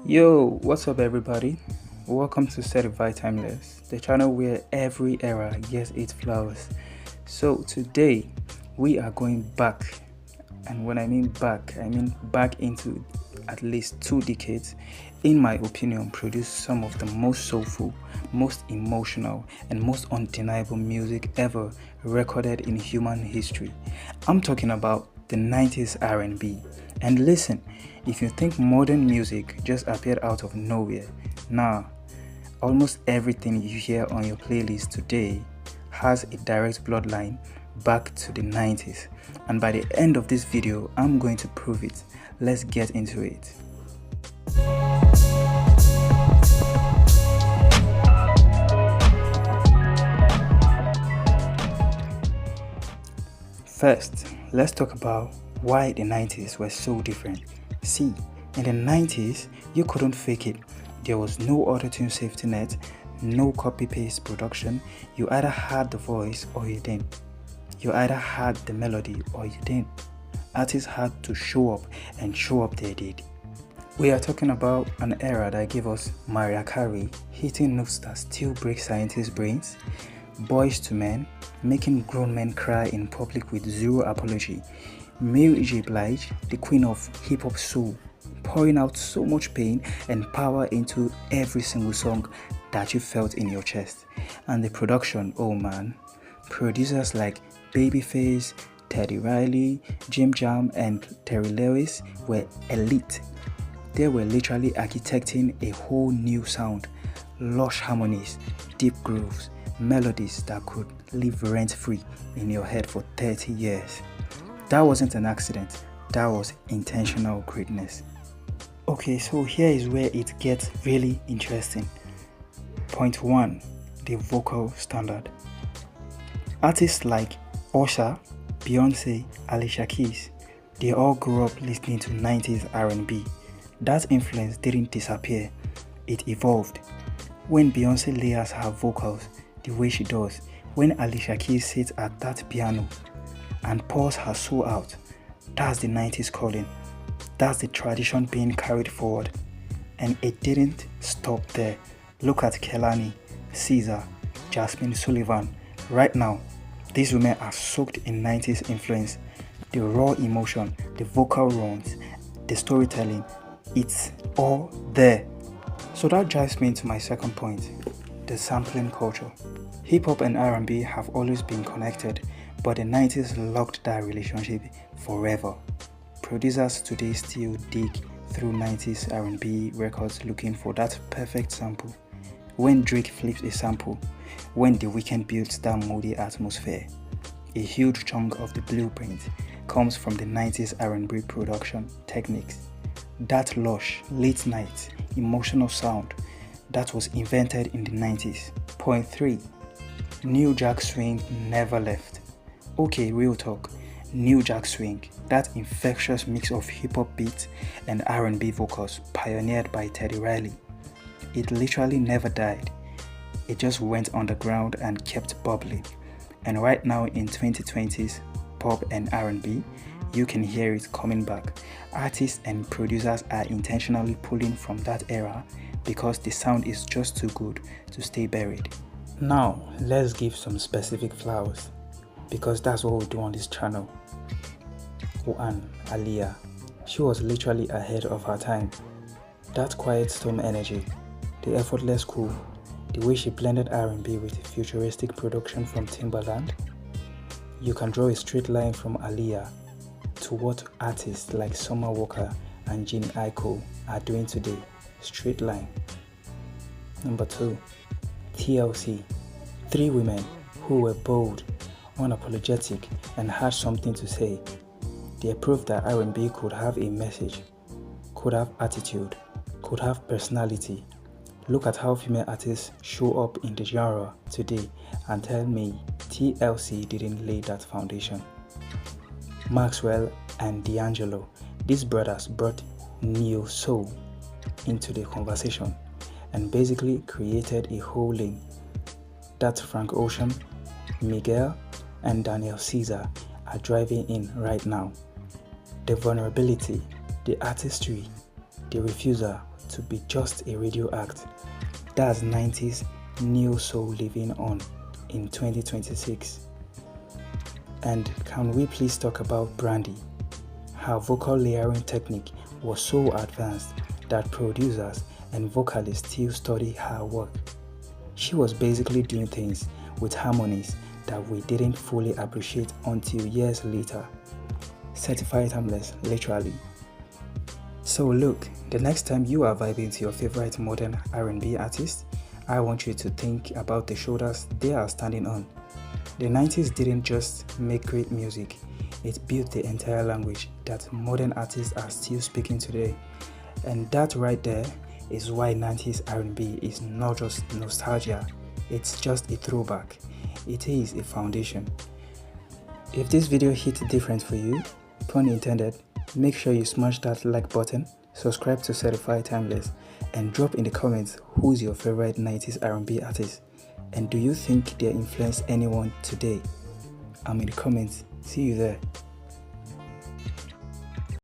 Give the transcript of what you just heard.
Yo, what's up, everybody? Welcome to Certified Timeless, the channel where every era gets its flowers. So, today we are going back, and when I mean back into at least 2 decades. In my opinion, produced some of the most soulful, most emotional, and most undeniable music ever recorded in human history. I'm talking about the 90s R&B. And listen, if you think modern music just appeared out of nowhere, nah, almost everything you hear on your playlist today has a direct bloodline back to the 90s. And by the end of this video, I'm going to prove it. Let's get into it. First, let's talk about why the 90s were so different. See, in the 90s, you couldn't fake it. There was no auto-tune safety net, no copy-paste production. You either had the voice or you didn't. You either had the melody or you didn't. Artists had to show up, and show up they did. We are talking about an era that gave us Mariah Carey hitting notes that still break scientists' brains, Boys to Men making grown men cry in public with zero apology, male J Blige, the queen of hip-hop soul, pouring out so much pain and power into every single song that you felt in your chest. And the production, oh man, producers like Babyface, Teddy Riley, Jim Jam, and Terry Lewis were elite. They were literally architecting a whole new sound, lush harmonies, deep grooves, melodies that could live rent-free in your head for 30 years. That wasn't an accident, that was intentional greatness. Okay, so here is where it gets really interesting. Point 1. The vocal standard. Artists like Usher, Beyonce, Alicia Keys, they all grew up listening to 90s R&B. That influence didn't disappear, it evolved. When Beyonce layers her vocals the way she does, when Alicia Keys sits at that piano and pours her soul out, that's the 90s calling. That's the tradition being carried forward. And it didn't stop there. Look at Khelani, Caesar, Jasmine Sullivan. Right now, these women are soaked in 90s influence. The raw emotion, the vocal runs, the storytelling, it's all there. So that drives me into my second point, the sampling culture. Hip-hop and R&B have always been connected, but the 90s locked that relationship forever. Producers today still dig through 90s R&B records looking for that perfect sample. When Drake flips a sample, when The Weeknd builds that moody atmosphere, a huge chunk of the blueprint comes from the 90s R&B production techniques. That lush, late night, emotional sound that was invented in the 90s. Point 3. New Jack Swing never left. Okay, real talk. New Jack Swing, that infectious mix of hip-hop beats and R&B vocals pioneered by Teddy Riley. It literally never died. It just went underground and kept bubbling. And right now in 2020s pop and R&B, you can hear it coming back. Artists and producers are intentionally pulling from that era because the sound is just too good to stay buried. Now, let's give some specific flowers, because that's what we do on this channel. One, Aaliyah. She was literally ahead of her time. That quiet storm energy, the effortless cool, the way she blended R&B with futuristic production from Timbaland. You can draw a straight line from Aaliyah to what artists like Summer Walker and Jean Aiko are doing today. Straight line. Number 2, TLC. 3 women who were bold, unapologetic, and had something to say. They proved that R&B could have a message, could have attitude, could have personality. Look at how female artists show up in the genre today and tell me TLC didn't lay that foundation. Maxwell and D'Angelo. These brothers brought neo soul into the conversation and basically created a whole lane that Frank Ocean, Miguel, and Daniel Caesar are driving in right now. The vulnerability, the artistry, the refusal, to be just a radio act. That's 90s neo soul living on in 2026. And can we please talk about Brandy? Her vocal layering technique was so advanced that producers and vocalists still study her work. She was basically doing things with harmonies that we didn't fully appreciate until years later. Certified timeless, literally. So look, the next time you are vibing to your favorite modern R&B artist, I want you to think about the shoulders they are standing on. The 90s didn't just make great music, it built the entire language that modern artists are still speaking today. And that right there is why 90s R&B is not just nostalgia, it's just a throwback. It is a foundation. If this video hit different for you, pun intended, make sure you smash that like button, subscribe to Certified Timeless, and drop in the comments who's your favorite 90s R&B artist, and do you think they influence anyone today? I'm in the comments. See you there.